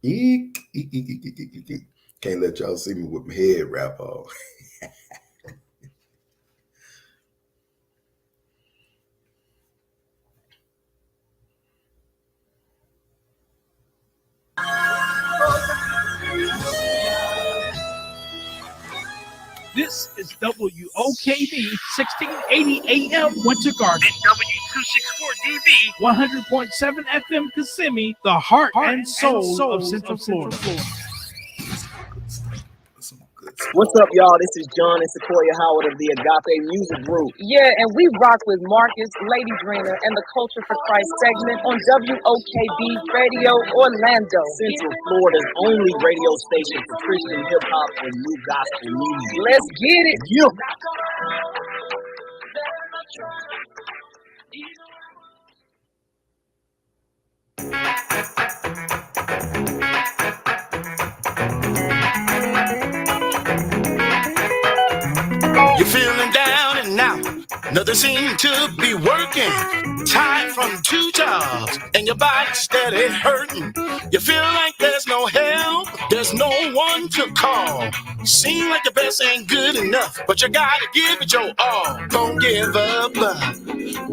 Eek, eek, eek, eek, eek, eek, eek. Can't let y'all see me with my head wrap on. This is WOKB 1680 AM Winter Garden and W264DB 100.7 FM Kissimmee, the heart and soul of Central Florida. What's up, y'all? This is John and Sequoia Howard of the Agape Music Group. Yeah, and we rock with Marcus, Lady Drina, and the Culture for Christ segment on WOKB Radio Orlando. Central Florida's only radio station for Christian hip-hop and new gospel music. Let's get it. Yeah. You're feeling down and out, nothing seems to be working. Tired from 2 jobs, and your body's steady hurting. You feel like there's no help, there's no one to call. Seems like the best ain't good enough, but you gotta give it your all. Don't give up,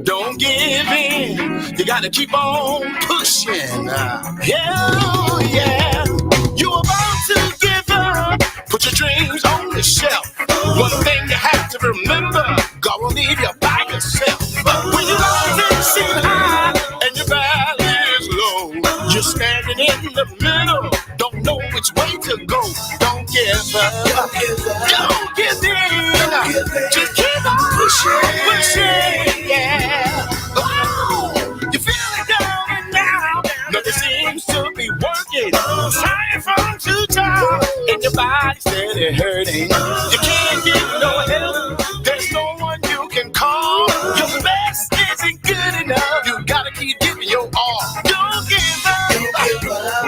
don't give in. You gotta keep on pushing. Yeah, you're about to give up. Put your dreams on the shelf. One thing you have to remember, God won't leave you by yourself. When you're rising, seem high, and your valley is low, you're standing in the middle, don't know which way to go. Don't give up, don't give in, just keep on pushing, yeah. Oh, you're feeling down and out, nothing seems to be working. Time for really hurting. You can't get no help. There's no one you can call. Your best isn't good enough. You gotta keep giving your all. Don't give up.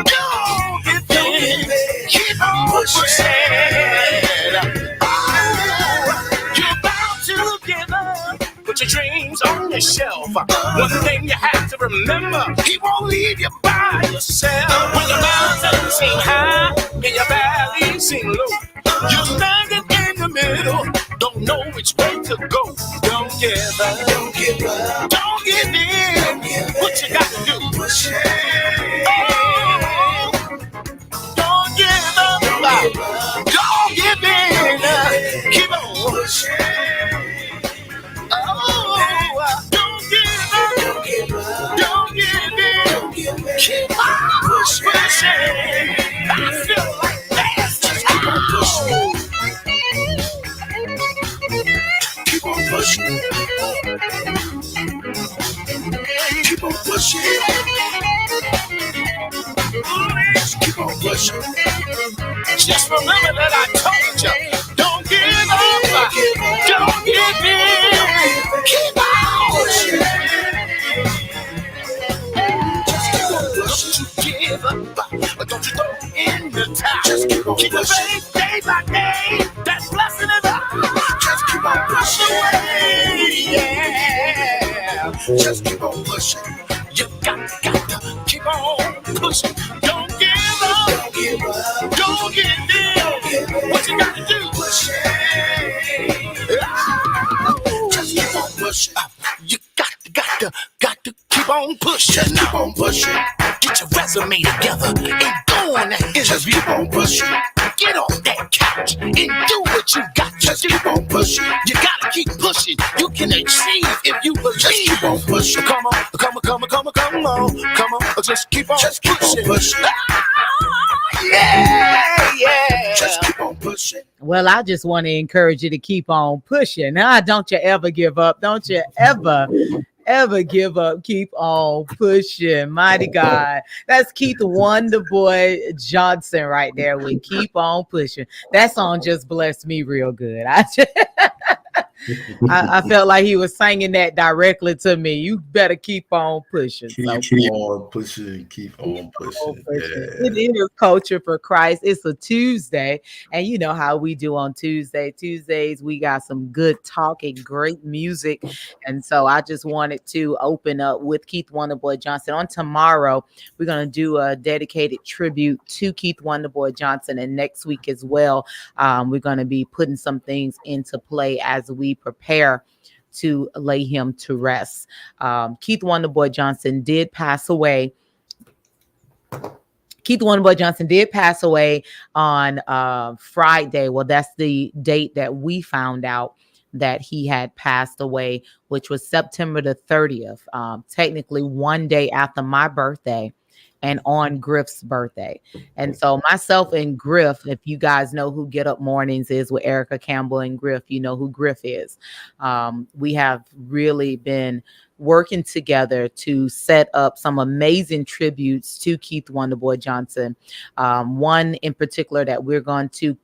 Don't give in. Keep on pushing. You're about to give up. Put your dreams on the shelf. One thing you have to remember, he won't leave you by yourself. When your mountains seem high and your valleys seem low, you're standing in the middle, don't know which way to go. Don't give up. Don't give up. Don't give in. What you got to do? Push it. Oh, don't give up. Don't give in. Keep on pushing. Oh, don't give up. Don't give in. Keep on pushing. I feel like that's just how I push. Keep on pushing. Keep on pushing. Keep on pushing. Just remember that I told you, don't give up. Don't give in. Keep on pushing. Don't you give up. Don't you throw in the towel. Just keep on pushing. Keep the faith day by day. That blessing is ours. Just keep on pushing. Yeah. Just keep on pushing. You got to keep on pushing. Don't give up. Don't give up. Don't give in. What you got to do? Push it. Just keep on pushing. You got to keep on pushing. Just keep on pushing. Get your resume together and go on that interview. Just keep on pushing. Get on that couch and do what you got to just do. Keep on pushing. You gotta keep pushing. You can achieve if you believe. Just keep on pushing. Come on. Just keep on pushing. Yeah. Just keep on pushing. Well, I just want to encourage you to keep on pushing. Don't you ever give up. Don't you ever give up. Keep on pushing. Mighty God. That's Keith Wonderboy Johnson right there with Keep On Pushing. That song just blessed me real good. I felt like he was singing that directly to me. You better keep on pushing. Keep on pushing. Keep on pushing. Yeah. It is Culture for Christ. It's a Tuesday, and you know how we do on Tuesday. Tuesdays, we got some good talk and great music, and so I just wanted to open up with Keith Wonderboy Johnson. On tomorrow, we're going to do a dedicated tribute to Keith Wonderboy Johnson, and next week as well, we're going to be putting some things into play as we prepare to lay him to rest. Keith Wonderboy Johnson did pass away. Keith Wonderboy Johnson did pass away on Friday. Well, that's the date that we found out that he had passed away, which was September the 30th, technically one day after my birthday and on Griff's birthday. And so myself and Griff, if you guys know who Get Up Mornings is with Erica Campbell and Griff, you know who Griff is. We have really been working together to set up some amazing tributes to Keith Wonderboy Johnson. One in particular that we're going to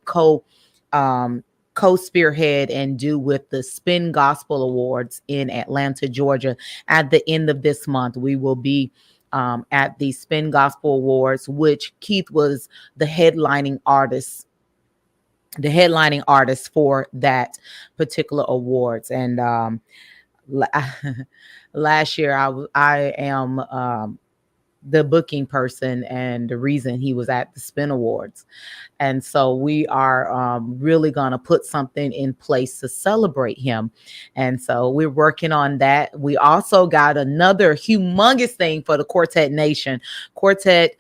co-spearhead and do with the Spin Gospel Awards in Atlanta, Georgia. At the end of this month, we will be at the Spin Gospel Awards, which Keith was the headlining artist for that particular awards. And last year I am the booking person and the reason he was at the Spin Awards. And so we are really going to put something in place to celebrate him. And so we're working on that. We also got another humongous thing for the Quartet Nation. Quartet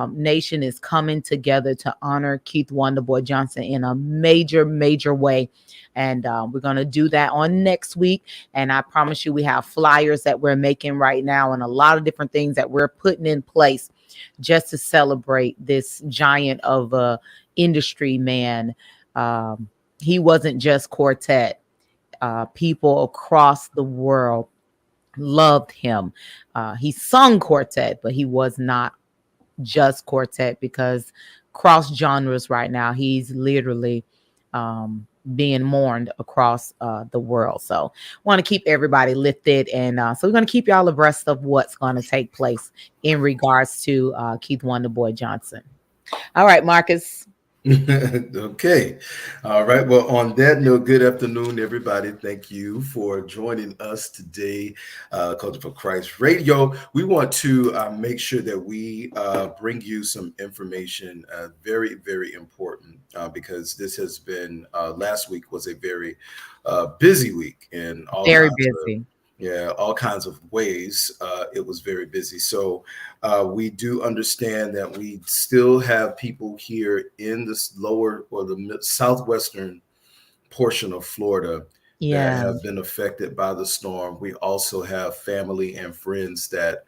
Nation is coming together to honor Keith Wonderboy Johnson in a major, major way. And we're going to do that on next week. And I promise you, we have flyers that we're making right now and a lot of different things that we're putting in place just to celebrate this giant of a industry man. He wasn't just Quartet. People across the world loved him. He sung Quartet, but he was not just quartet, because cross genres right now, he's literally being mourned across the world. So want to keep everybody lifted, and so we're going to keep y'all abreast of what's going to take place in regards to Keith Wonderboy Johnson. All right, Marcus. Okay. All right. Well, on that note, good afternoon, everybody. Thank you for joining us today, Culture for Christ Radio. We want to make sure that we bring you some information, very, very important, because this has been, last week was a very busy week in all Very kinds of, busy. all kinds of ways. It was very busy. So we do understand that we still have people here in this lower or the southwestern portion of Florida that have been affected by the storm. We also have family and friends that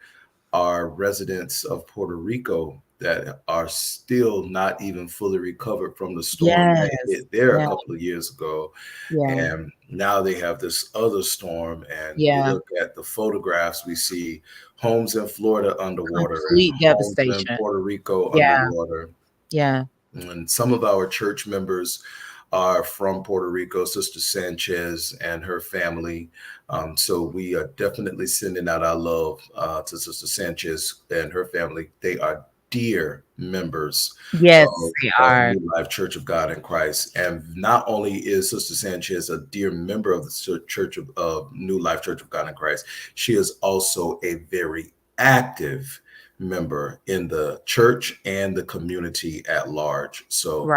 are residents of Puerto Rico that are still not even fully recovered from the storm that hit there a couple of years ago. And now they have this other storm, and we look at the photographs, we see homes in Florida underwater, Complete and devastation. homes in Puerto Rico underwater. And some of our church members are from Puerto Rico, Sister Sanchez and her family. So we are definitely sending out our love to Sister Sanchez and her family. They are dear members of New Life Church of God in Christ. And not only is Sister Sanchez a dear member of the Church of New Life Church of God in Christ, she is also a very active member in the church and the community at large. So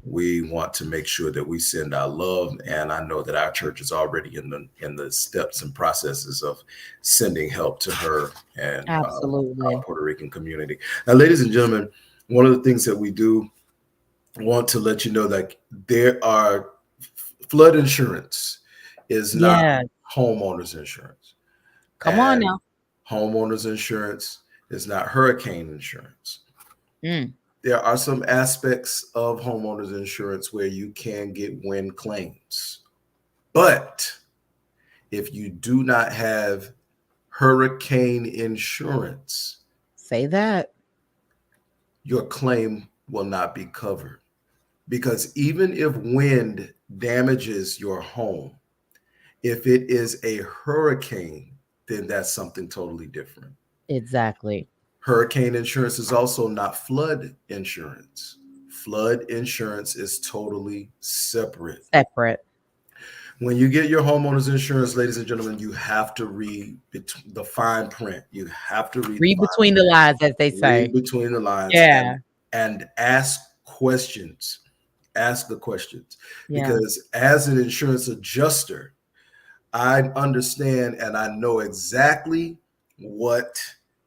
we want to make sure that we send our love, and I know that our church is already in the steps and processes of sending help to her and our Puerto Rican community. Now, ladies and gentlemen, one of the things that we do want to let you know that there are flood insurance is not homeowners insurance. Come on now. Homeowners insurance is not hurricane insurance. There are some aspects of homeowners insurance where you can get wind claims. But if you do not have hurricane insurance, your claim will not be covered. Because even if wind damages your home, if it is a hurricane, then that's something totally different. Exactly. Hurricane insurance is also not flood insurance. Flood insurance is totally separate. When you get your homeowner's insurance, ladies and gentlemen, you have to read the fine print. You have to read between the lines, as they say. Read between the lines. And ask questions. Ask the questions. Because as an insurance adjuster, I understand and I know exactly what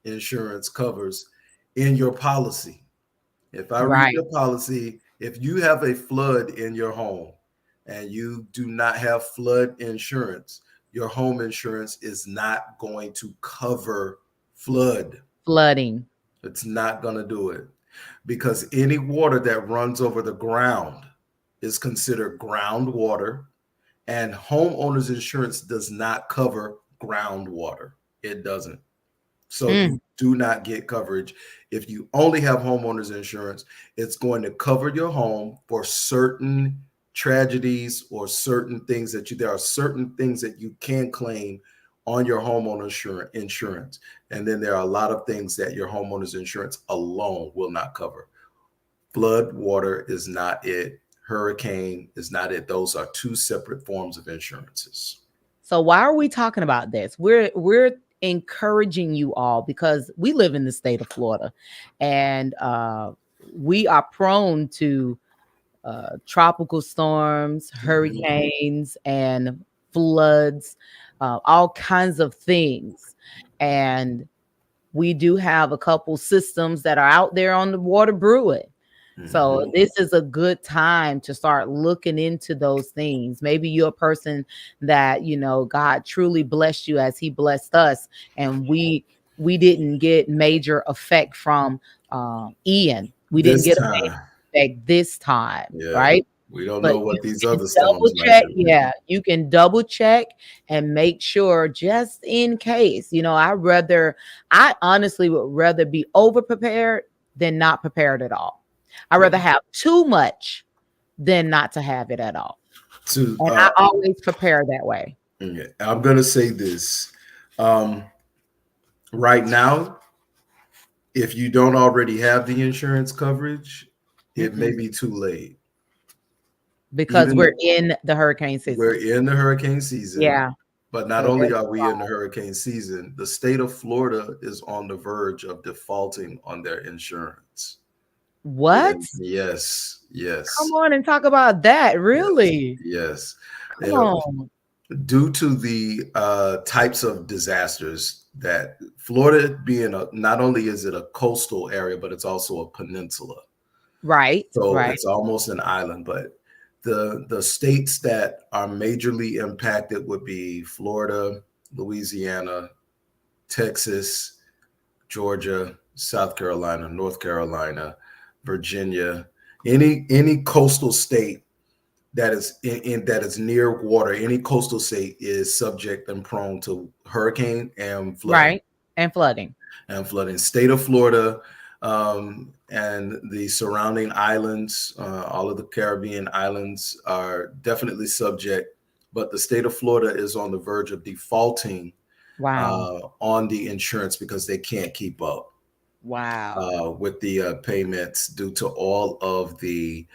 insurance covers in your policy. If I read your policy, if you have a flood in your home and you do not have flood insurance, your home insurance is not going to cover flooding. It's not going to do it, because any water that runs over the ground is considered groundwater, and homeowners insurance does not cover groundwater. It doesn't. So you do not get coverage. If you only have homeowners insurance, it's going to cover your home for certain tragedies or certain things there are certain things that you can claim on your homeowner insurance. And then there are a lot of things that your homeowner's insurance alone will not cover. Flood water is not it. Hurricane is not it. Those are two separate forms of insurances. So why are we talking about this? We're encouraging you all because we live in the state of Florida, and we are prone to tropical storms, hurricanes, and floods, all kinds of things. And we do have a couple systems that are out there on the water brewing. So this is a good time to start looking into those things. Maybe you're a person that, God truly blessed you as he blessed us, and we didn't get major effect from Ian. We didn't get a major effect this time, right? We don't know what these other storms check. You can double check and make sure, just in case. I honestly would rather be over prepared than not prepared at all. I'd rather have too much than not to have it at all. And I always prepare that way. I'm going to say this. Right now, if you don't already have the insurance coverage, it may be too late. Because we're in the hurricane season. We're in the hurricane season. Yeah. But not only are we in the hurricane season, the state of Florida is on the verge of defaulting on their insurance. What? Yes. Come on and talk about that. Really? Yes. Come on. Due to the types of disasters that Florida being not only is it a coastal area, but it's also a peninsula. Right. So it's almost an island, but the states that are majorly impacted would be Florida, Louisiana, Texas, Georgia, South Carolina, North Carolina, Virginia, any coastal state that is that is near water, any coastal state is subject and prone to hurricane and flooding. Right. And flooding. State of Florida, and the surrounding islands, all of the Caribbean islands are definitely subject, but the state of Florida is on the verge of defaulting on the insurance because they can't keep up with the payments due to all of the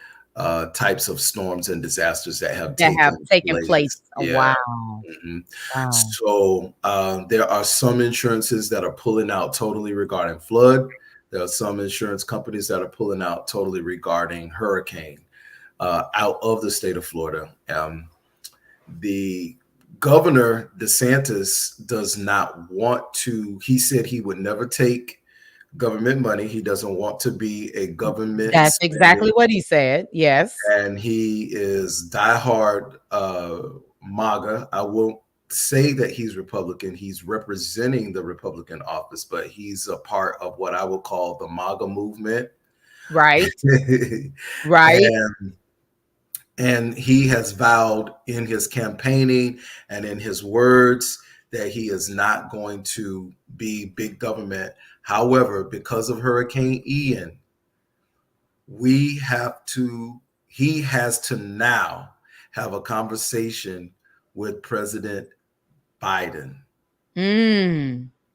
types of storms and disasters that have taken place. Wow. So there are some insurances that are pulling out totally regarding flood. There are some insurance companies that are pulling out totally regarding hurricane out of the state of Florida. The governor DeSantis does not want to. He said he would never take government money. He doesn't want to be a government. That's exactly what he said. Yes. And he is diehard MAGA. I won't say that he's Republican. He's representing the Republican office, but he's a part of what I would call the MAGA movement. Right. Right. And he has vowed in his campaigning and in his words that he is not going to be big government. However, because of Hurricane Ian, he has to now have a conversation with President Biden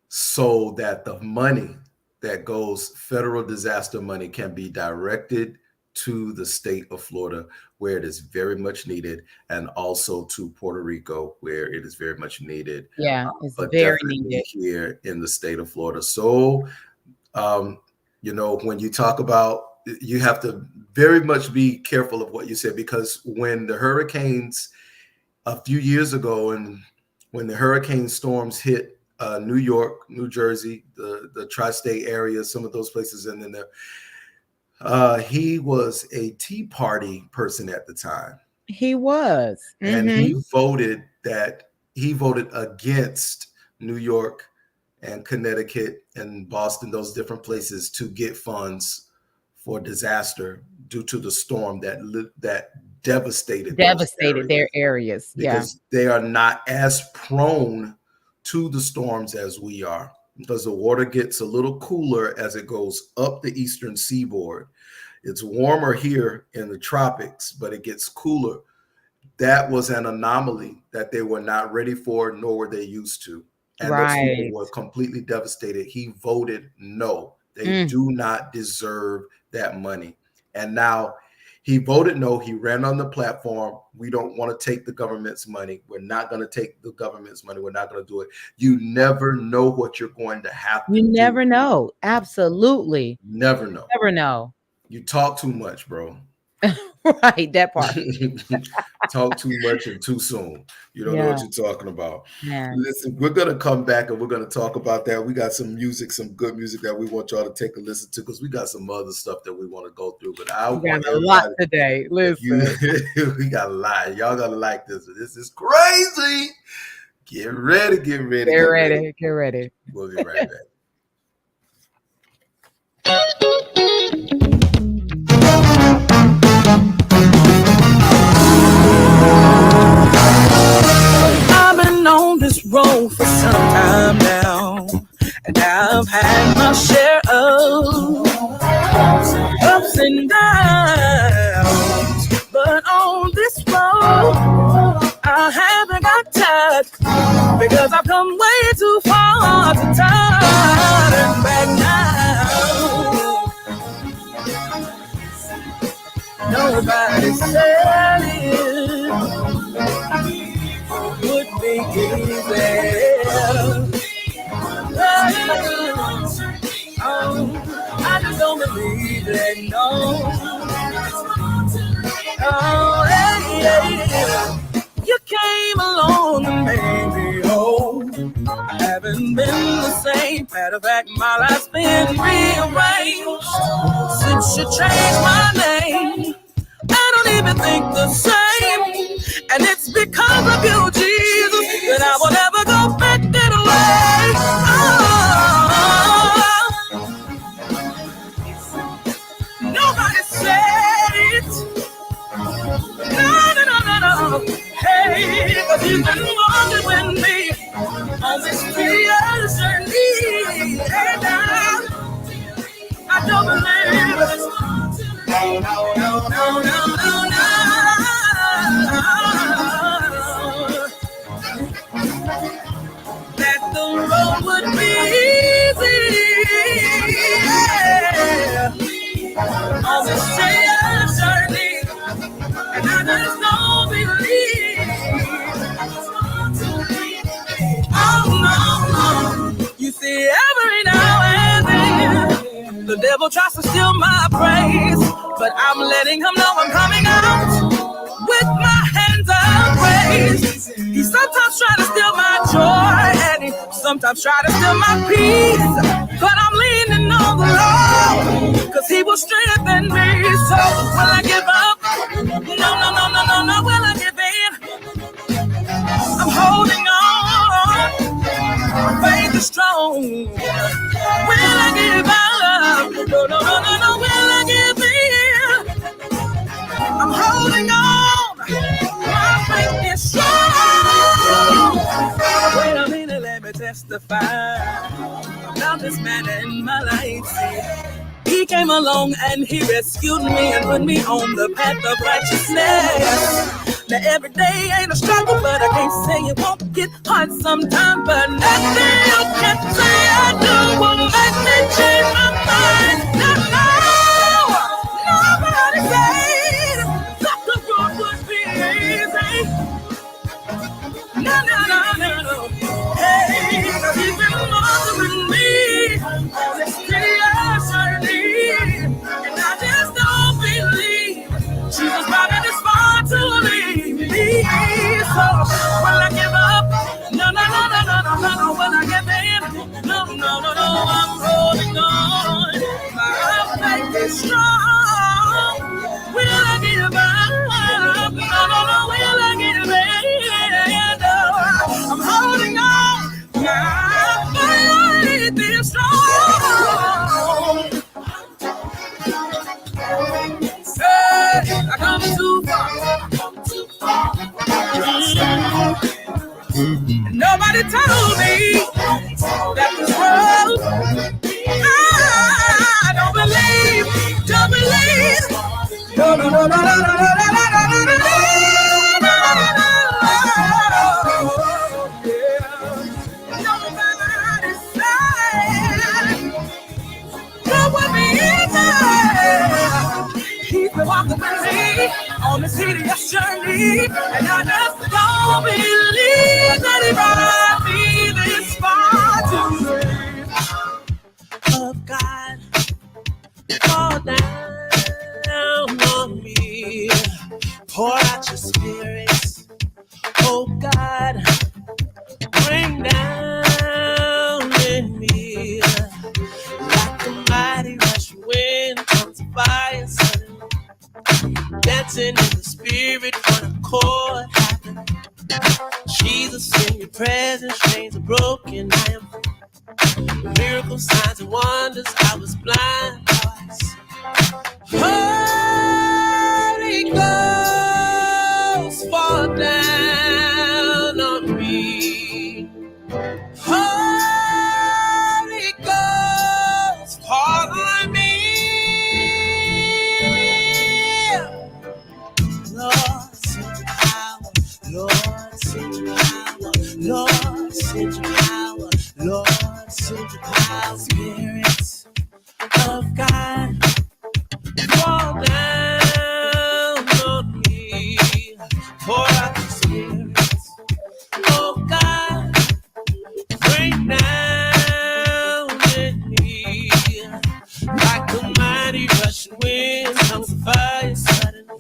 so that the money that goes, federal disaster money, can be directed to the state of Florida, where it is very much needed, and also to Puerto Rico, where it is very much needed. Yeah, it's but very needed here in the state of Florida. So, when you talk about, you have to very much be careful of what you said, because when the hurricanes a few years ago, and when the hurricane storms hit New York, New Jersey, the tri-state area, some of those places, and then he was a Tea Party person at the time. He was. And he voted against New York and Connecticut and Boston, those different places, to get funds for disaster due to the storm that devastated their areas. Because they are not as prone to the storms as we are, because the water gets a little cooler as it goes up the eastern seaboard. It's warmer here in the tropics, but it gets cooler. That was an anomaly that they were not ready for, nor were they used to. And those people were completely devastated. He voted no. They do not deserve that money. And now he voted no. He ran on the platform. We don't want to take the government's money. We're not going to take the government's money. We're not going to do it. You never know what you're going to have to do. You never know. Absolutely. Never know. Never know. You talk too much, bro. Right, that part. Talk too much and too soon. You don't know what you're talking about. Yeah. Listen, we're going to come back and we're going to talk about that. We got some music, some good music that we want y'all to take a listen to, because we got some other stuff that we want to go through. But we got a lot today. Listen. We got a lot. Y'all got to like this. This is crazy. Get ready. Get ready. We'll be right back. I've been on this road for some time now, and I've had my share of ups and downs, but on this road, I haven't got time because I've come way too far to turn back now. Nobody said it would be easy. I just don't believe it, no. Oh, yeah. You came along and made me whole. I haven't been the same. Matter of fact, my life's been rearranged since you changed my name. I don't even think the same. And it's because of you, Jesus, that I will never go back that way. Oh, nobody said it. No. Hey, because you've been walking with me on this serious journey. And I don't believe it. No. That the road would be easy. Yeah. On this serious journey. And I just don't believe. Oh, no. You see, every now and then, the devil tries to steal my praise, but I'm letting him know I'm coming out with my hands up raised. He sometimes tries to steal my joy, and he sometimes tries to steal my peace, but I'm leaning on the Lord, because he will strengthen me. So will I give up? No, will I give in? I'm holding on, my faith is strong. Will I give up? No, will I give in? I'm holding on, my faith is strong. Wait a minute, let me testify about this man in my life. He came along and he rescued me and put me on the path of righteousness. Now every day ain't a struggle, but I can't say it won't get hard sometimes. But nothing you can say I do will make me change my mind. No, nobody said that the road would be easy. No. Hey, cause he's been bothering me on this serious journey, and I just don't believe Jesus brought me this far to leave me. So will I give up? No, will I give in? No, I'm holding on. My faith is strong. Will I give up? No, will I give in? No, I'm holding on. My faith is strong. Hey, I come too far. Nobody told me that this world. I don't believe. No. Nobody said there would be easy. He's been walking with me on this hideous journey, and I just don't believe that he brought me this far to leave. Oh God, fall down on me, pour out your spirits. Oh God, rain down in me like a mighty rushing wind comes by and suddenly dancing in the spirit when a chord happens. Jesus, in your presence, chains are broken. I am free. Miracles, signs, and wonders. I was blind, now I see. Holy Ghost, fall down on me. Holy Ghost, fall on me. Spirit of God, fall down on me. Pour out the Spirit, oh God, rain down in me. Like the mighty rushing winds, tongues of fire suddenly.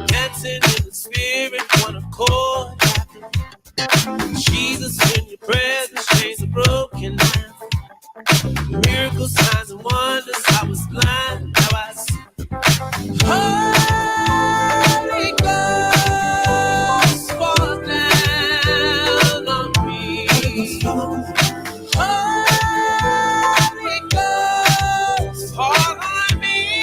Dancing in the Spirit, one accord. Jesus, in your presence, chains are broken now. Miracles, signs, and wonders. I was blind, now I see. Holy Ghost, fall down on me. Holy Ghost, fall on me.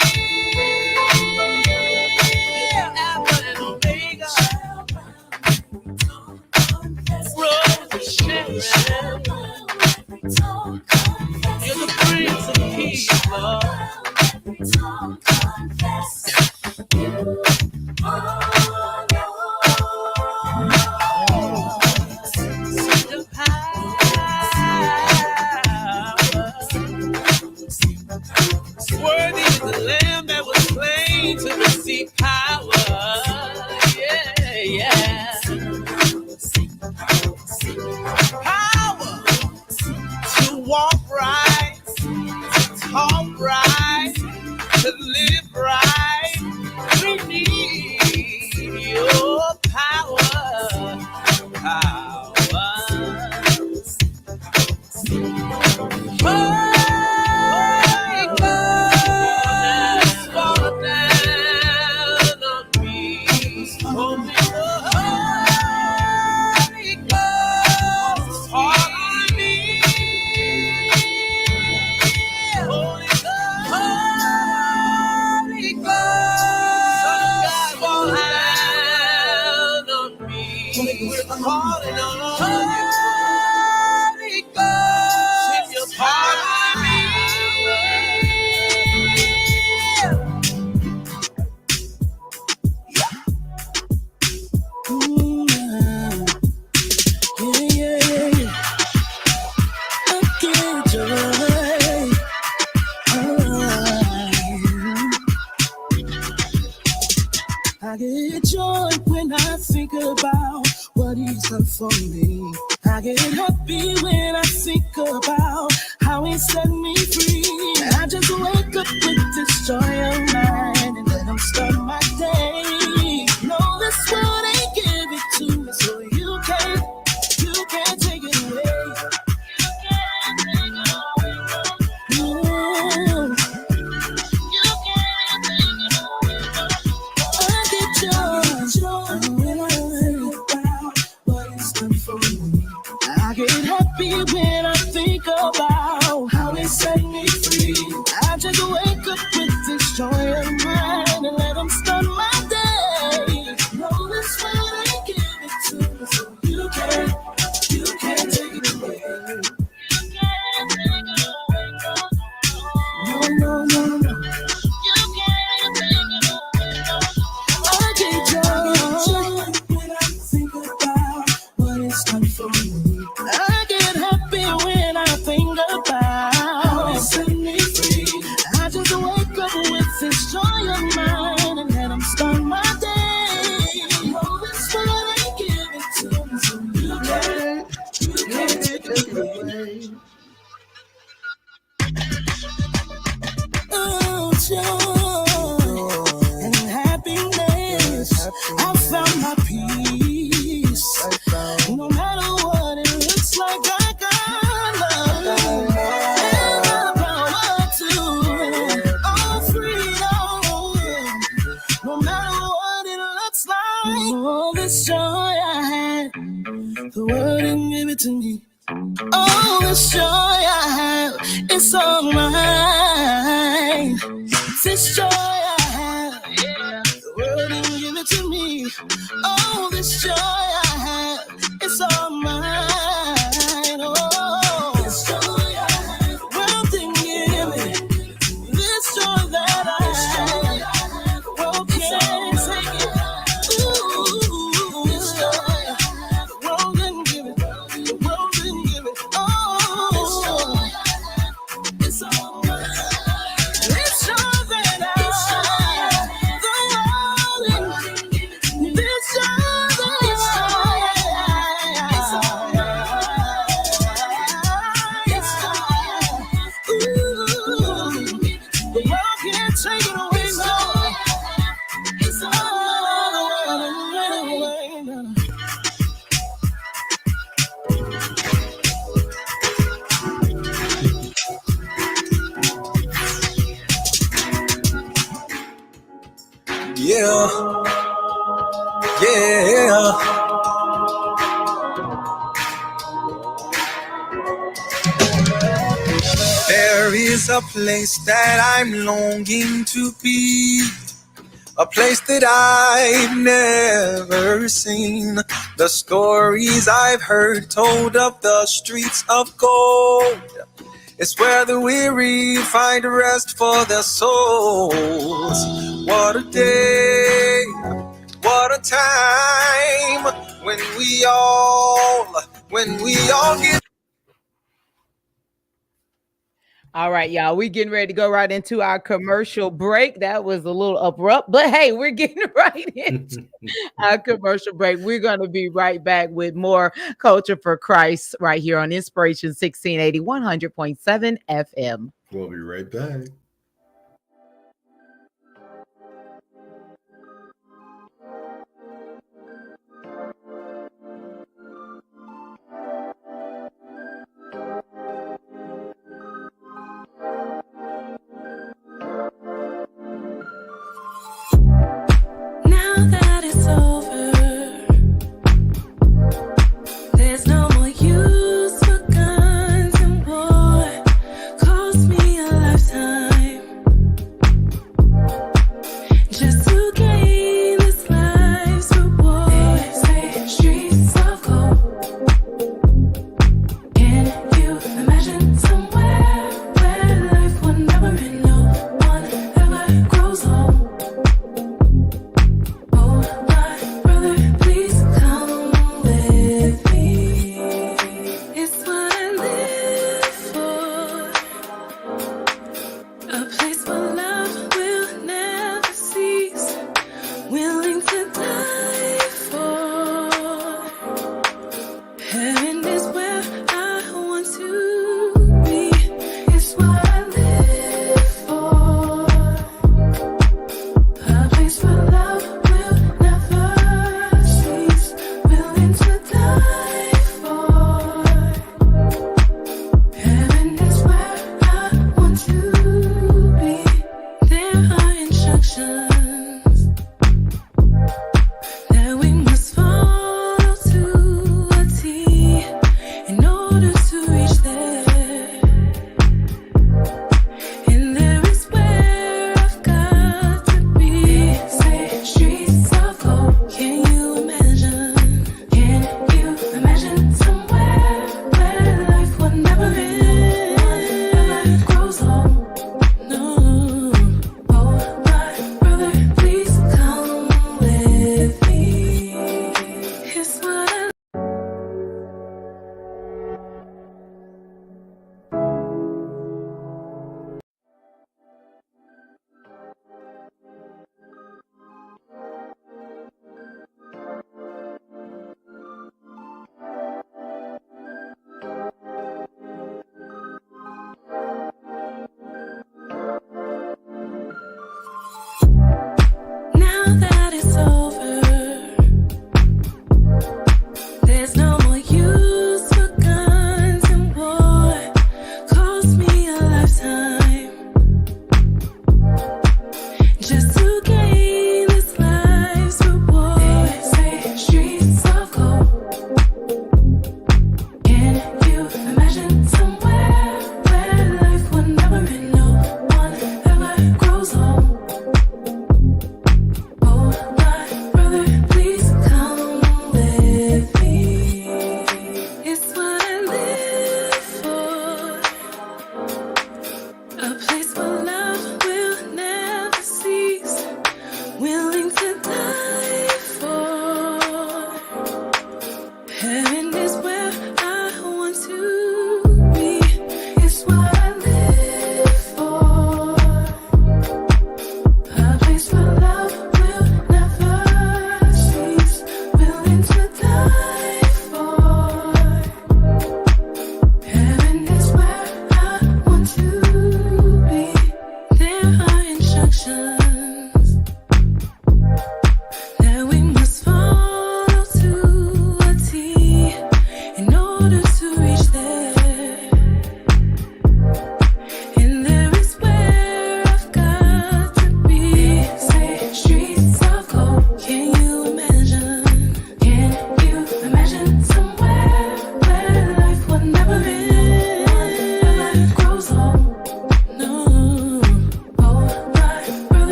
Alpha and Omega, Rose of Sharon. You're the Prince of Peace, Lord. Worthy is the Lamb that was slain to receive power. Yeah, yeah. Power to walk right, to talk right, to live right. We need your power. Holy Ghost, fall down on me. Holy Ghost, fall on me. Holy Ghost, fall down on me. We're calling on Holy Ghost, send your power on me. I get joy when I think about what he's done for me. I get happy when I think about how he set me free. I just wake up with this joy of mine and let him start my day. No, this world ain't give it to me, so you can't take it away. I get happy when I think about how he set me free. I just wake up with this joy of mine and let him start my day. No, this world ain't give it to me, so you can't take it away. No. You can't take it away. I get joy when I think about what it's done for me. I get happy when I think about how it set me free. I just wake up with this joy of mine and let him start my day. Oh, this world ain't give it to me, so you can't take it away. Oh, joy and happiness. I found my peace. No matter what it looks like, I got love and the power to all freedom. No matter what it looks like, all this joy I had, the world didn't give it to me. All this joy I have, it's all mine. This joy I have, the world didn't give it to me. All this joy I have, it's all mine. Oh, this joy I have, the world didn't give it. This joy that I have, the world can't take it. Ooh, this joy, the world didn't give it. The world didn't give it. Oh, Yeah, yeah. There is a place that I'm longing to be, a place that I've never seen. The stories I've heard told of the streets of gold, it's where the weary find rest for their souls. What a day, what a time, when we all get. All right, y'all, we getting ready to go right into our commercial break. That was a little abrupt, but hey, we're getting right into our commercial break. We're going to be right back with more Culture for Christ right here on Inspiration 1680 100.7 FM. We'll be right back. Now that it's over, there's no more use for guns and war. Cost me a lifetime just to gain this life's reward. They say streets of gold. Can you imagine somewhere where life will never end? No one ever grows old.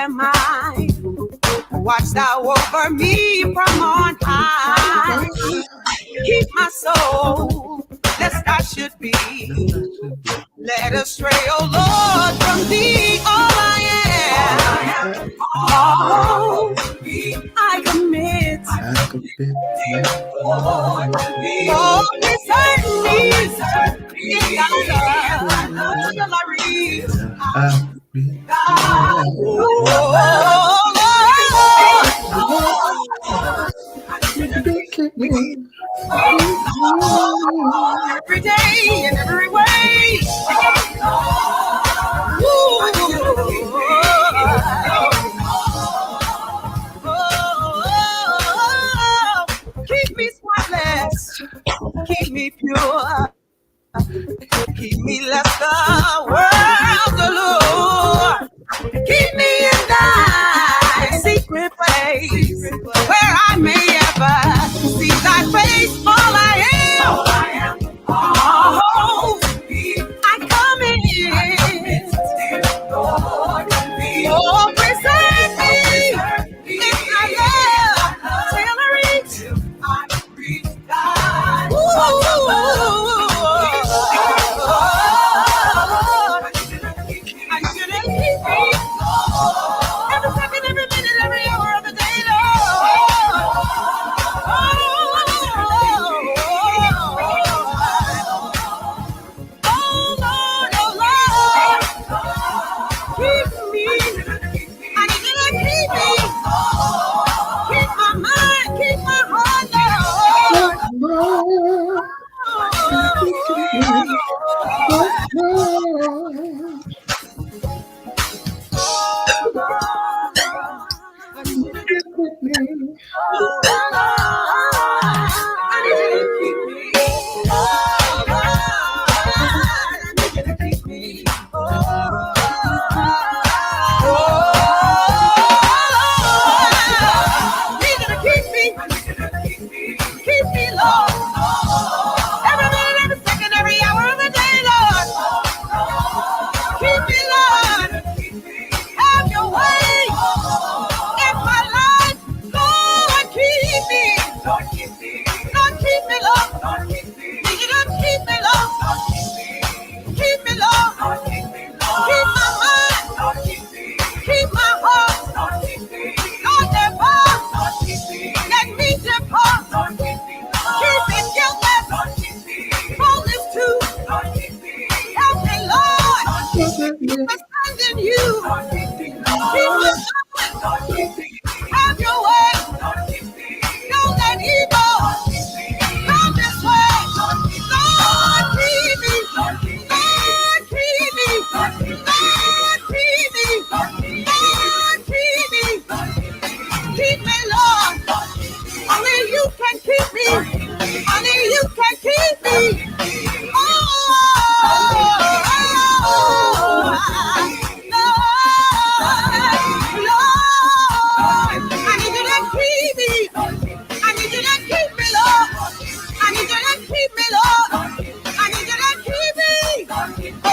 am I. Watch thou over me from on high. Keep my soul, lest I should be led astray, oh Lord, from thee. All I am, all I commit. Oh, beside me, in thy love, till I reach. Every day and every way. Keep me spotless, keep me pure, keep me less the world allure. Keep me in thy secret place, where I may ever see thy face. All I am, oh, I come in. Oh, present me in thy love till I reach. I shouldn't keep me every second, every minute, every hour of the day, Lord. Keep me. I need you to keep me. Keep my mind, keep my heart, Lord. Keep me, Lord. Every minute, every second, every hour of the day, Lord. Keep me, Lord. Have your way in my life. Lord, keep me. Lord, keep me, Lord. Need you to keep me, Lord. Keep me, Lord. Keep my mind. Keep my heart. Lord, depart. Let me depart. Keep me guiltless. Faultless too. Help me, Lord. Keep my stand in you. Keep my going. Have your way. Don't let evil come this way. Lord, keep me. Lord, keep me. Lord, keep me. Lord, keep me. Keep me, Lord. Only you can keep me. Only you can keep me. Oh, Lord, I need you to keep me. I need you to keep me, Lord. I need you to keep me, Lord. I need you to keep me. Oh.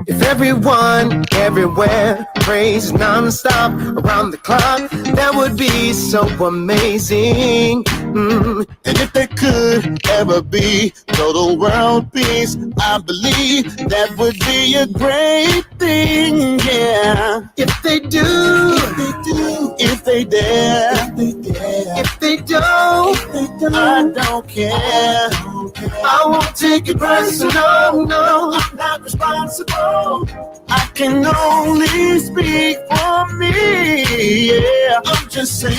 If everyone, everywhere, prays non-stop around the clock, that would be so amazing. And if there could ever be total world peace, I believe that would be a great thing, yeah. If they do, if they dare, if they don't, I don't care. I won't take it personal, no, I'm not responsible. I can only speak for me, yeah. I'm just saying,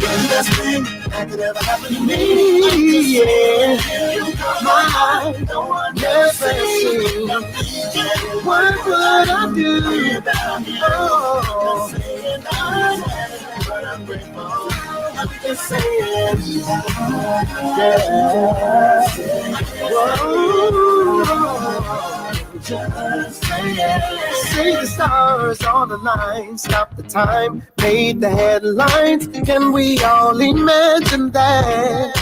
you're the best thing that could ever happen to me, yeah. My blessing, what would I do? Oh, but I'm grateful. just saying. Yeah. Whoa. Just saying. See the stars on the line, stop the time, made the headlines. Can we all imagine that?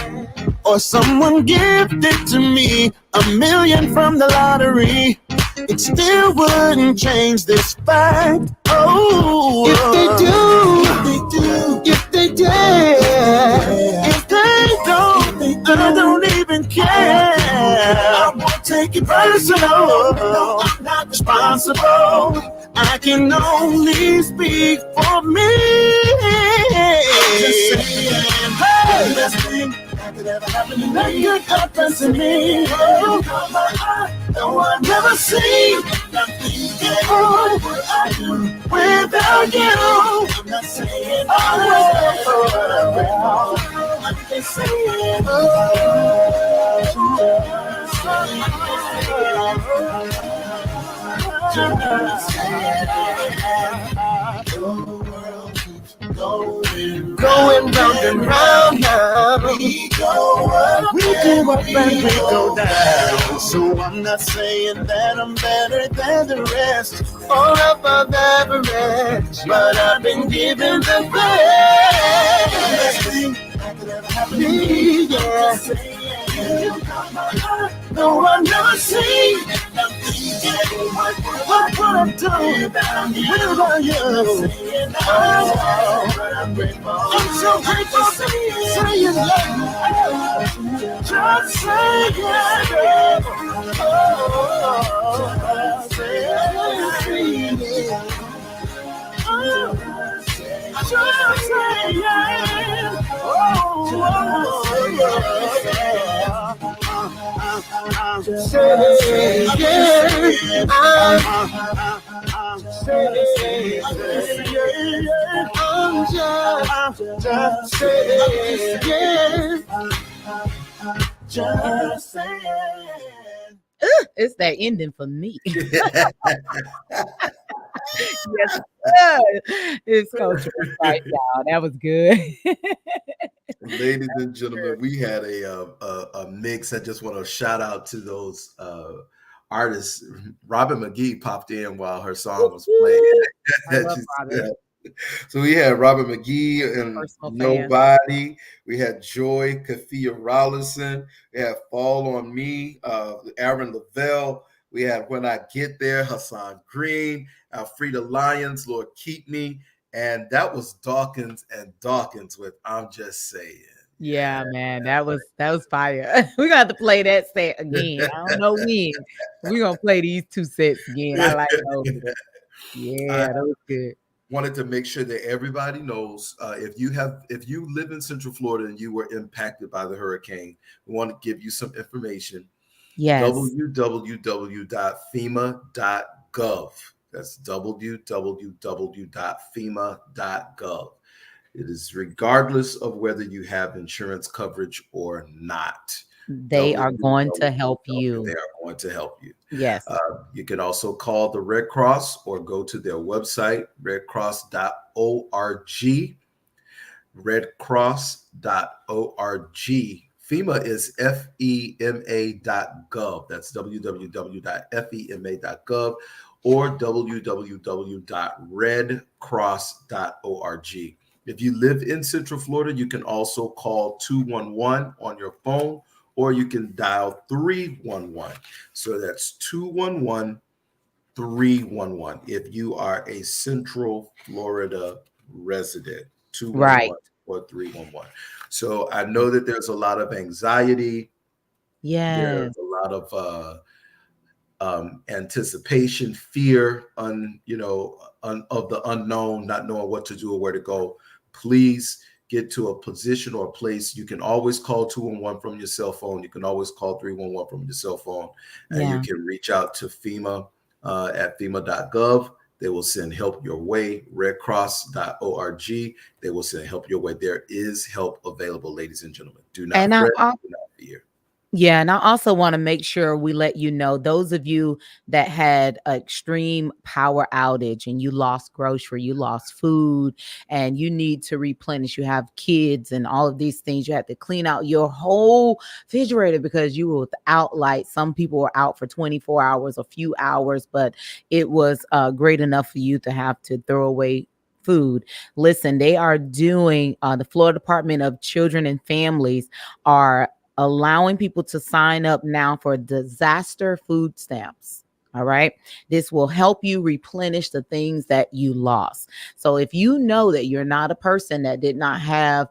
Or someone gifted to me $1 million from the lottery. It still wouldn't change this fact. Oh, if they do, if they dare, if they don't, I don't even care. I won't take it personal. No, I'm not responsible. I can only speak for me. I'm just saying, hey, best thing that could ever happen to me. That could happen to me. Oh, no, I've never seen nothing good. Oh, what I do without you. I'm not saying I'm just saying, going round and round now. We go up and we go down. So I'm not saying that I'm better than the rest or above average, but I've been given the best thing that could ever happen to me. Yeah. No, I've never seen what I do without you. I'm so grateful to be saying yeah. Just saying yeah. Just saying yeah. It's that ending for me. Yes, it's Culture right, y'all. That was good. Ladies and gentlemen, we had a mix. I just want to shout out to those artists. Robin McGee popped in while her song was playing. I love Robin. So we had Robin McGee and Nobody. We had Joy Kafia Rollinson. We had Fall on Me, Aaron Lavelle. We had When I Get There, Hassan Green, Alfreda Lyons, Lord Keep Me. And that was Dawkins and Dawkins with I'm Just Saying. Yeah, man, that was fire. We're gonna have to play that set again. I don't know when. We're gonna play these two sets again. I like those. Yeah, that was good. Wanted to make sure that everybody knows if you live in Central Florida and you were impacted by the hurricane, we want to give you some information. Yes. www.fema.gov. That's www.fema.gov. It is regardless of whether you have insurance coverage or not. They are going to help you. They are going to help you. Yes. You can also call the Red Cross or go to their website, redcross.org. Redcross.org. FEMA is FEMA.gov. That's www.fema.gov or www.redcross.org. If you live in Central Florida, you can also call 211 on your phone, or you can dial 311. So that's 211-311 if you are a Central Florida resident. 211 or 311. So I know that there's a lot of anxiety. Yes. There's a lot of anticipation, fear, of the unknown, not knowing what to do or where to go. Please get to a position or a place. You can always call 211 from your cell phone. You can always call 311 from your cell phone. And you can reach out to FEMA at FEMA.gov. They will send help your way. Redcross.org. They will send help your way. There is help available, ladies and gentlemen. Do not fret, do not fear. Yeah, and I also want to make sure we let you know, those of you that had an extreme power outage and you lost grocery, you lost food, and you need to replenish. You have kids and all of these things. You have to clean out your whole refrigerator because you were without light. Some people were out for 24 hours, a few hours, but it was great enough for you to have to throw away food. Listen, they are doing, the Florida Department of Children and Families are allowing people to sign up now for disaster food stamps. All right. This will help you replenish the things that you lost. So if you know that you're not a person that did not have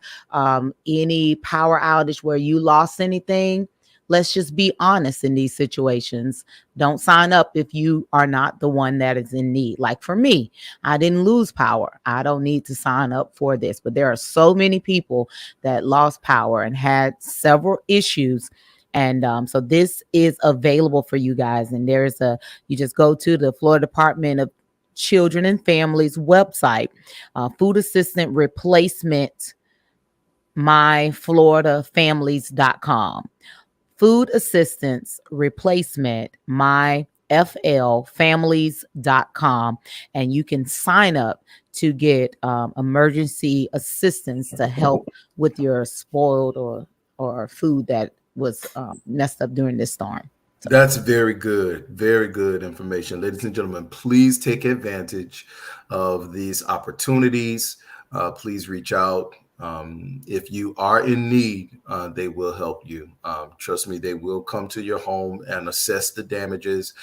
any power outage where you lost anything, let's just be honest in these situations. Don't sign up if you are not the one that is in need. Like for me, I didn't lose power. I don't need to sign up for this. But there are so many people that lost power and had several issues. And so this is available for you guys. And you just go to the Florida Department of Children and Families website, food assistant replacement, myfloridafamilies.com. Food assistance replacement, myflfamilies.com, and you can sign up to get emergency assistance to help with your spoiled or food that was messed up during this storm. So. That's very good information. Ladies and gentlemen, please take advantage of these opportunities. Please reach out. If you are in need, they will help you. Trust me, they will come to your home and assess the damages.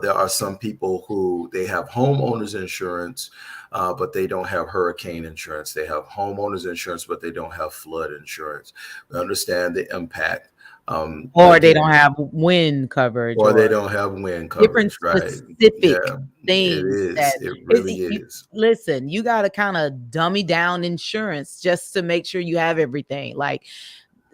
There are some people who they have homeowners insurance, but they don't have hurricane insurance. They have homeowners insurance, but they don't have flood insurance. We understand the impact. Or they don't have wind coverage. Or they don't have wind coverage, different right? specific things. It is. It really is. Listen, you got to kind of dummy down insurance just to make sure you have everything. Like,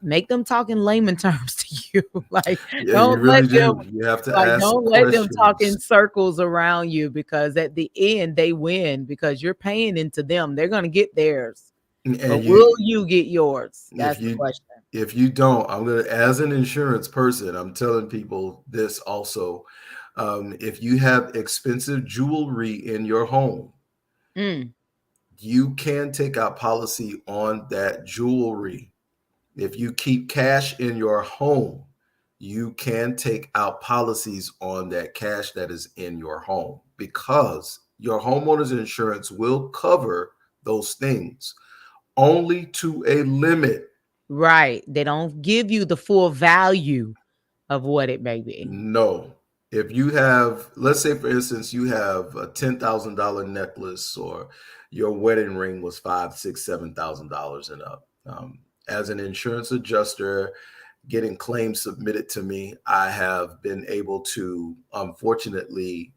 make them talk in layman terms to you. Like, don't you really let them. You have to like, ask. Don't let them talk in circles around you, because at the end they win because you're paying into them. They're going to get theirs. But will you get yours? That's the question. If you don't, I'm going to, as an insurance person, I'm telling people this also. If you have expensive jewelry in your home, you can take out policy on that jewelry. If you keep cash in your home, you can take out policies on that cash that is in your home, because your homeowner's insurance will cover those things only to a limit. Right. They don't give you the full value of what it may be. No. If you have, let's say, for instance, you have a $10,000 necklace, or your wedding ring was $5,000, $6,000, $7,000 and up. As an insurance adjuster, getting claims submitted to me, I have been able to, unfortunately,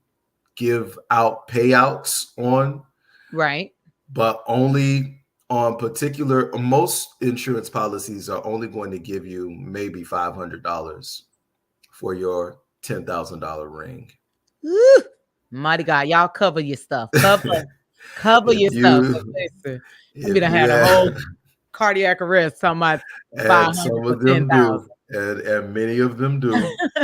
give out payouts on. Right. But only on particular, most insurance policies are only going to give you maybe $500 for your $10,000 ring. Ooh, mighty God, y'all cover your stuff. Cover your stuff. Listen, I'm gonna have a whole cardiac arrest. Talking about 500 for 10,000. And many of them do.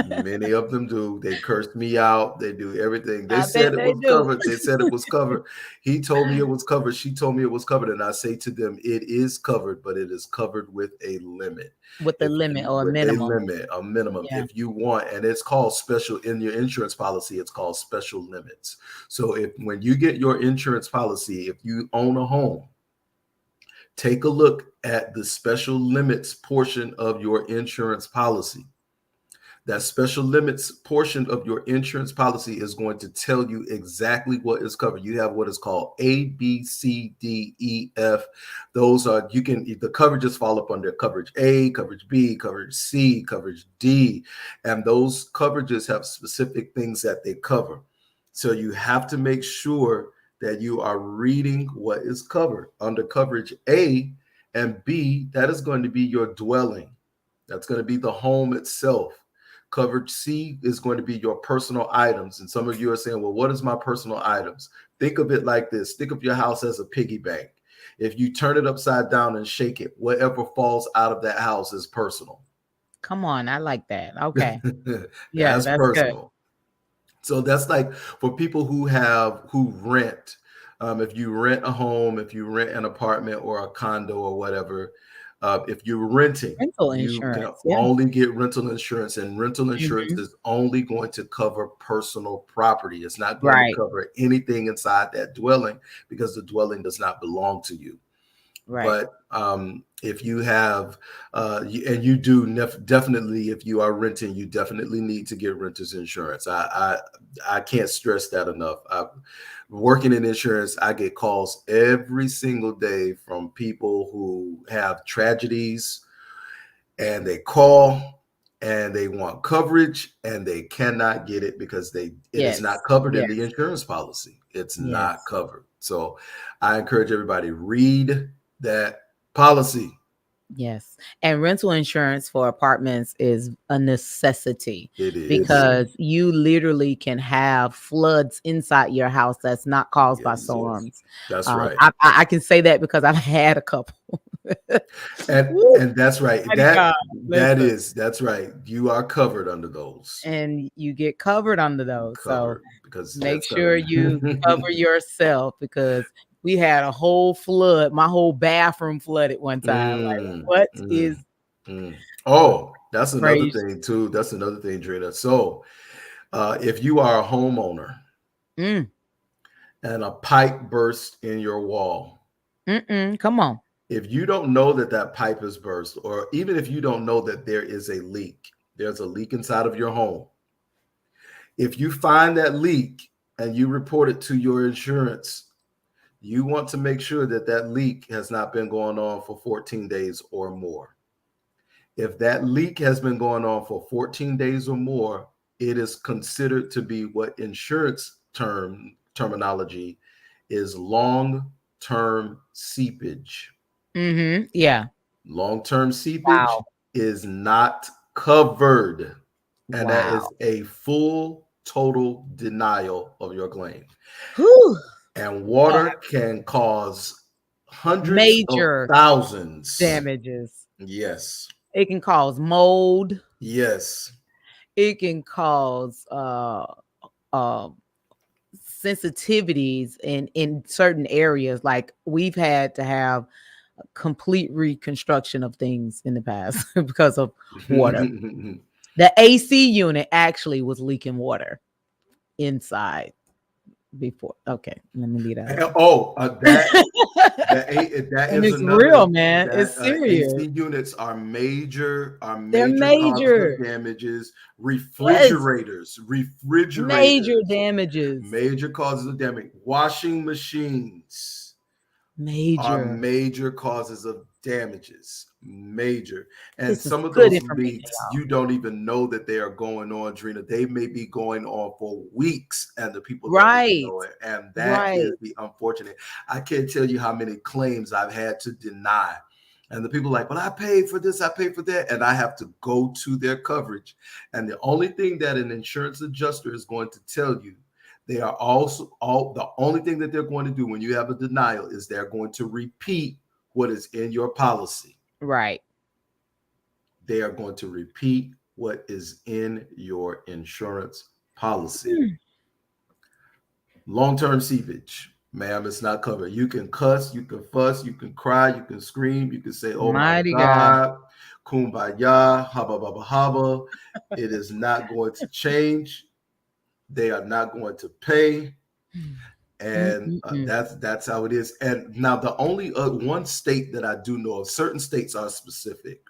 Many of them do. They cursed me out. They do everything. They said it was covered. They said it was covered. He told me it was covered. She told me it was covered. And I say to them, it is covered, but it is covered with a limit. With a limit or a minimum. A minimum. Yeah. If you want, and it's called special in your insurance policy, it's called special limits. So when you get your insurance policy, if you own a home, take a look at the special limits portion of your insurance policy. That special limits portion of your insurance policy is going to tell you exactly what is covered. You have what is called A, B, C, D, E, F. Those are, the coverages fall up under coverage A, coverage B, coverage C, coverage D. And those coverages have specific things that they cover. So you have to make sure that you are reading what is covered. Under coverage A and B, that is going to be your dwelling. That's going to be the home itself. Coverage C is going to be your personal items. And some of you are saying, well, what is my personal items? Think of it like this. Think of your house as a piggy bank. If you turn it upside down and shake it, whatever falls out of that house is personal. Come on, I like that. Okay. Yeah, As that's good. personal. So that's like for people who rent. If you rent a home, if you rent an apartment or a condo or whatever, if you're renting, Rental you can insurance. Yeah. only get rental insurance, and rental insurance Mhm. is only going to cover personal property. It's not going to Right. cover anything inside that dwelling because the dwelling does not belong to you. Right. But if you have, and you do definitely, if you are renting, you definitely need to get renter's insurance. I can't stress that enough. Working in insurance, I get calls every single day from people who have tragedies, and they call and they want coverage and they cannot get it because it is not Yes. covered in Yes. the insurance policy. It's not Yes. covered. So I encourage everybody, read that policy. Yes. And rental insurance for apartments is a necessity. It is. Because you literally can have floods inside your house that's not caused by storms. That's right. I can say that because I've had a couple. and that's right. That's right. You are covered under those. And you get covered under those. Covered, so because make sure you cover yourself, because we had a whole flood. My whole bathroom flooded one time. Like, what is? Oh, that's another crazy thing too. That's another thing, Drina. So if you are a homeowner and a pipe burst in your wall, come on. If you don't know that pipe is burst, or even if you don't know that there is a leak, there's a leak inside of your home. If you find that leak and you report it to your insurance, you want to make sure that leak has not been going on for 14 days or more. If that leak has been going on for 14 days or more, it is considered to be what insurance terminology is long-term seepage. Yeah. Long-term seepage is not covered. And that is a full, total denial of your claim. And water can cause hundreds of thousands damages. Yes. It can cause mold. Yes. It can cause sensitivities in certain areas. Like, we've had to have complete reconstruction of things in the past because of water. The AC unit actually was leaking water inside before. Okay, let me leave that. That and is it's real, man. It's serious. AC units are major. They're major damages. Refrigerators, major damages. Major causes of damage. Washing machines are major causes of damages. Major. And some of those leaks, you don't even know that they are going on, Drina. They may be going on for weeks and the people don't even know it. And that is the unfortunate. I can't tell you how many claims I've had to deny. And the people are like, well, I paid for this, I paid for that. And I have to go to their coverage. And the only thing that an insurance adjuster is going to tell you, they are also the only thing that they're going to do when you have a denial is they're going to repeat what is in your policy. Right. They are going to repeat what is in your insurance policy. Long-term seepage, ma'am, it's not covered. You can cuss, you can fuss, you can cry, you can scream, you can say, oh my God, kumbaya, haba baba haba. It is not going to change. They are not going to pay. And that's how it is. And now the only one state that I do know of, certain states are specific.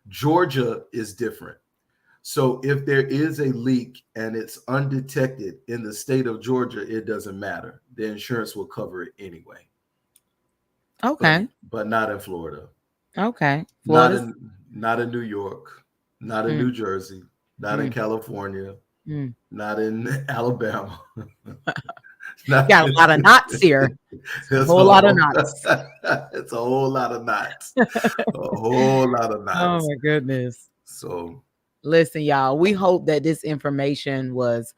Georgia is different. So if there is a leak and it's undetected in the state of Georgia, it doesn't matter. The insurance will cover it anyway. Okay. But not in Florida. Okay. Not in New York, not in New Jersey, not in California, not in Alabama. Got a lot of knots here. A whole lot of knots. It's a whole lot of knots. A whole lot of knots. Oh my goodness. So listen, y'all, we hope that this information was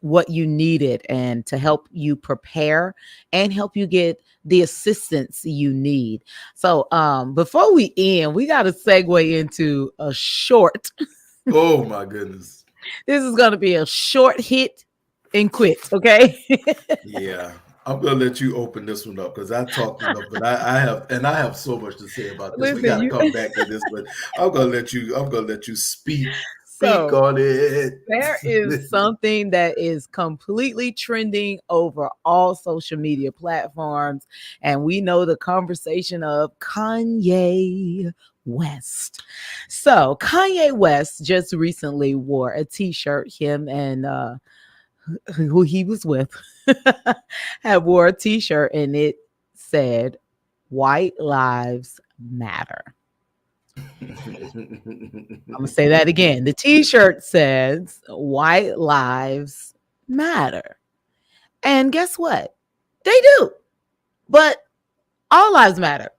what you needed and to help you prepare and help you get the assistance you need. So before we end, we got to segue into a short. Oh my goodness. This is going to be a short hit and quit, okay? Yeah. I'm gonna let you open this one up because I talked enough, but I have so much to say about this. We gotta come back to this, but I'm gonna let you speak on it. There is something that is completely trending over all social media platforms, and we know the conversation of Kanye West. So Kanye West just recently wore a t-shirt, him and who he was with had wore a t-shirt, and it said "White Lives Matter." I'm gonna say that again. The t-shirt says "White Lives Matter," and guess what? They do, but all lives matter.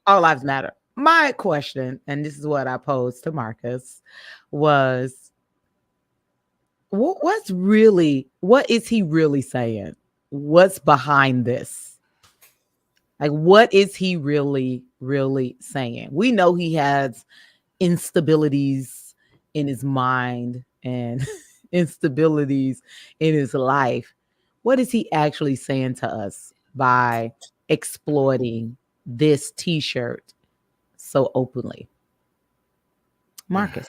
All lives matter. My question, and this is what I posed to Marcus, was what is he really saying? What's behind this? Like, what is he really saying? We know he has instabilities in his mind and instabilities in his life. What is he actually saying to us by exploiting this t-shirt so openly? Marcus.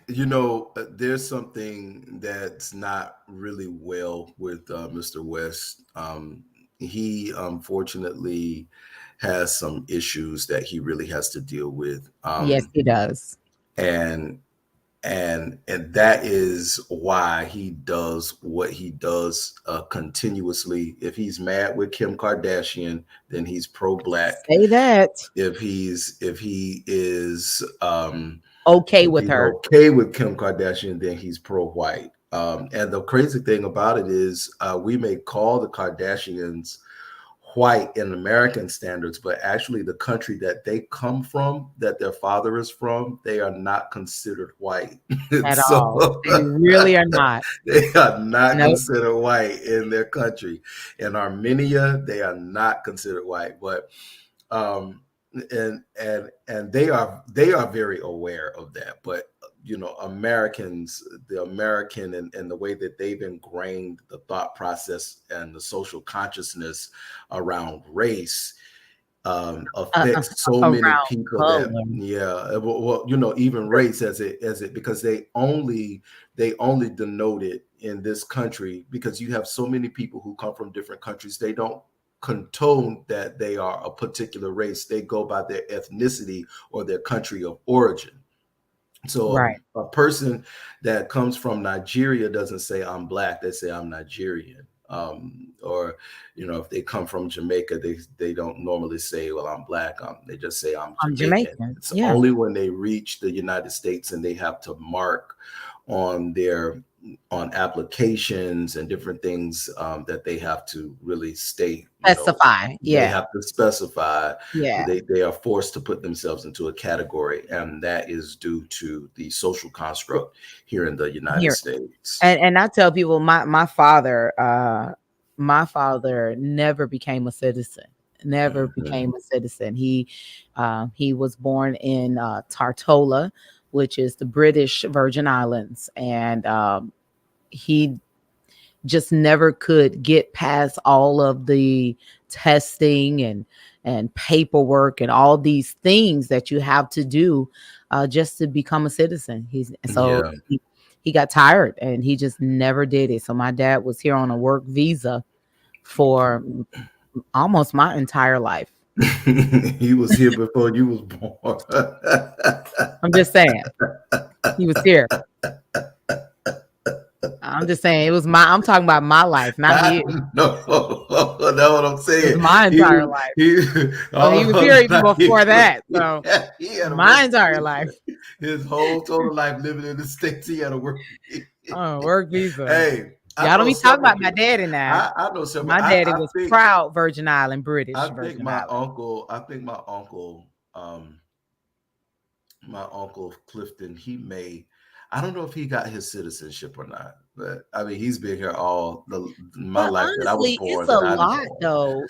There's something that's not really well with Mr. West. He unfortunately has some issues that he really has to deal with. Yes, he does. And that is why he does what he does continuously. If he's mad with Kim Kardashian, then he's pro-black. Say that. If he is okay with her, okay with Kim Kardashian, then he's pro-white. And the crazy thing about it is we may call the Kardashians white in American standards, but actually the country that they come from, that their father is from, they are not considered white at all. They really are not. They are not considered white in their country. In Armenia, they are not considered white, but and they are very aware of that. But Americans, the American and the way that they've ingrained the thought process and the social consciousness around race affects so many people that even race as it because they only denote it in this country because you have so many people who come from different countries. They don't condone that they are a particular race. They go by their ethnicity or their country of origin. So a person that comes from Nigeria doesn't say I'm black, they say I'm Nigerian. Or if they come from Jamaica, they don't normally say, well, I'm black. They just say I'm Jamaican. It's only when they reach the United States and they have to mark on applications and different things that they have to really state. Specify. They have to specify. They are forced to put themselves into a category, and that is due to the social construct here in the United States. And I tell people, my father never became a citizen. Never became a citizen. He was born in Tartola, which is the British Virgin Islands, and he just never could get past all of the testing and paperwork and all these things that you have to do just to become a citizen. He got tired and he just never did it. So my dad was here on a work visa for almost my entire life. He was here before you was born. I'm just saying. He was here. I'm just saying I'm talking about my life, not you. No, that's what I'm saying. It was my entire life. He was here even before that. So he had my entire life. His whole total life living in the States. He had a work visa. Work visa. Hey. Y'all don't be talking about my daddy now. I know something. My daddy was proud Virgin Island British. I think my uncle Clifton, he may. I don't know if he got his citizenship or not, but I mean, he's been here all my life that I was born. It's a lot, though.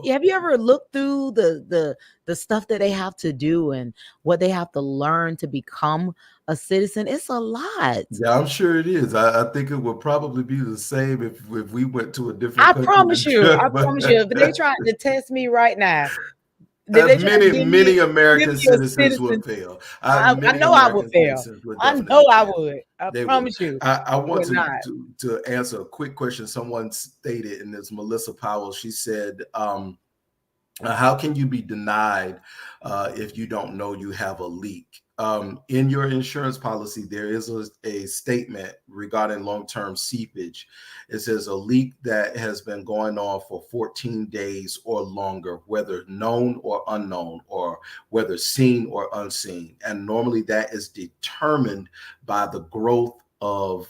Have you ever looked through the stuff that they have to do and what they have to learn to become a citizen? It's a lot. Yeah, I'm sure it is. I think it would probably be the same if we went to a different country. I promise you. If they trying to test me right now, many American citizens would fail. I know I would fail. I know I would. I promise you. I want to answer a quick question. Someone stated, and it's Melissa Powell. She said, how can you be denied if you don't know you have a leak? In your insurance policy, there is a statement regarding long-term seepage. It says a leak that has been going on for 14 days or longer, whether known or unknown, or whether seen or unseen. And normally that is determined by the growth of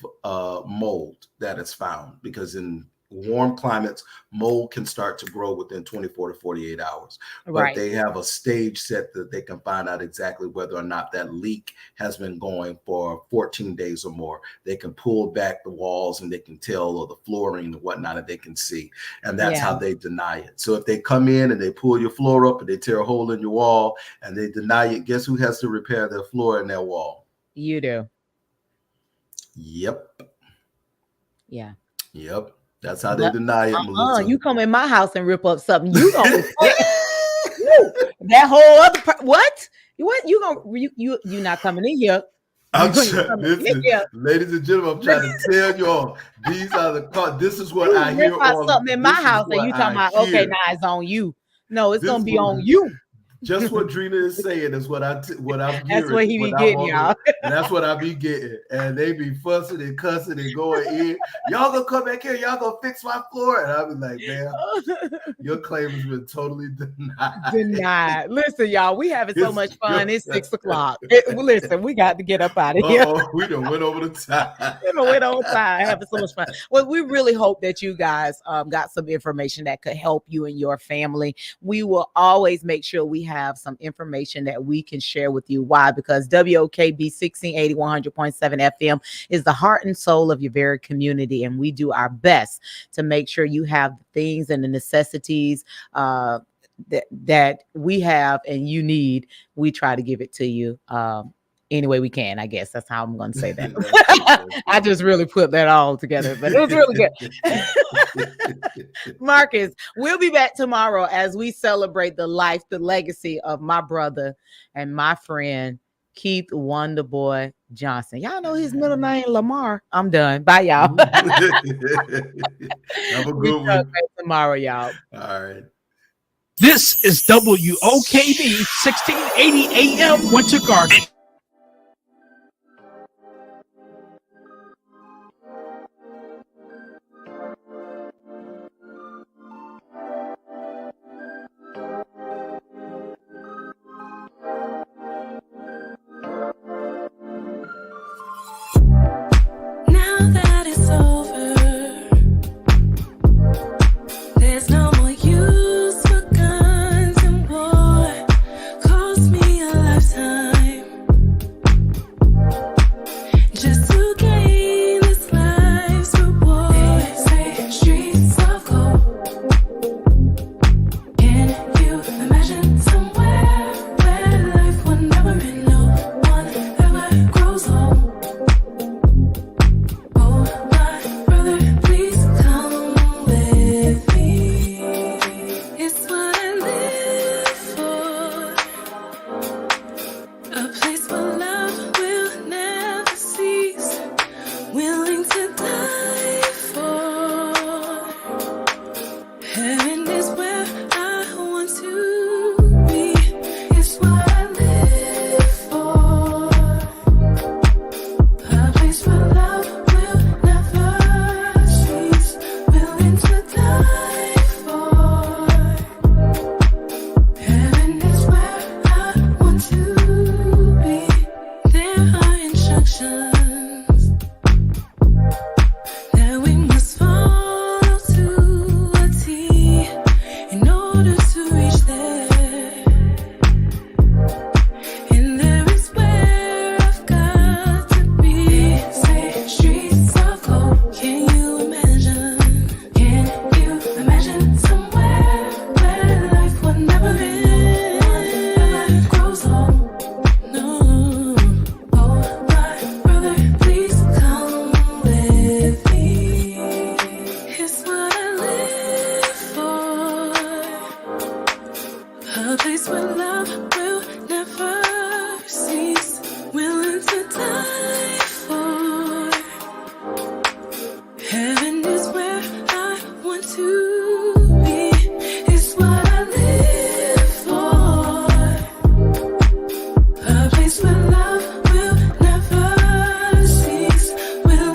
mold that is found, because in warm climates, mold can start to grow within 24 to 48 hours. But they have a stage set that they can find out exactly whether or not that leak has been going for 14 days or more. They can pull back the walls and they can tell, or the flooring and whatnot, that they can see. And that's how they deny it. So if they come in and they pull your floor up and they tear a hole in your wall and they deny it, guess who has to repair their floor and their wall? You do. Yep. Yeah. Yep. That's how they deny it, Melissa. You come in my house and rip up something, you gonna that whole other what you not coming in here. Ladies and gentlemen, I'm trying to tell you all, these are the this is what I hear. Something in my house, and you talking about okay, now it's on you. No, it's gonna be on you. Just what Drina is saying is what I'm hearing. That's what he be getting, y'all. And that's what I be getting. And they be fussing and cussing and going in. Y'all gonna come back here. Y'all gonna fix my floor. And I be like, man, your claim has been totally denied. Listen, y'all, we having so much fun. It's 6 o'clock. Listen, we got to get up out of here. We done went over the time. Having so much fun. Well, we really hope that you guys got some information that could help you and your family. We will always make sure we have some information that we can share with you. Why? Because WOKB 1680 100.7 FM is the heart and soul of your very community, and we do our best to make sure you have the things and the necessities that we have and you need. We try to give it to you any way we can. I guess that's how I'm going to say that. I just really put that all together, but it was really good. Marcus, we'll be back tomorrow as we celebrate the life, the legacy of my brother and my friend, Keith Wonderboy Johnson. Y'all know his middle name, Lamar. I'm done. Bye, y'all. Have a good one. Tomorrow, y'all. All right. This is WOKB 1680 AM Winter Garden.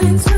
into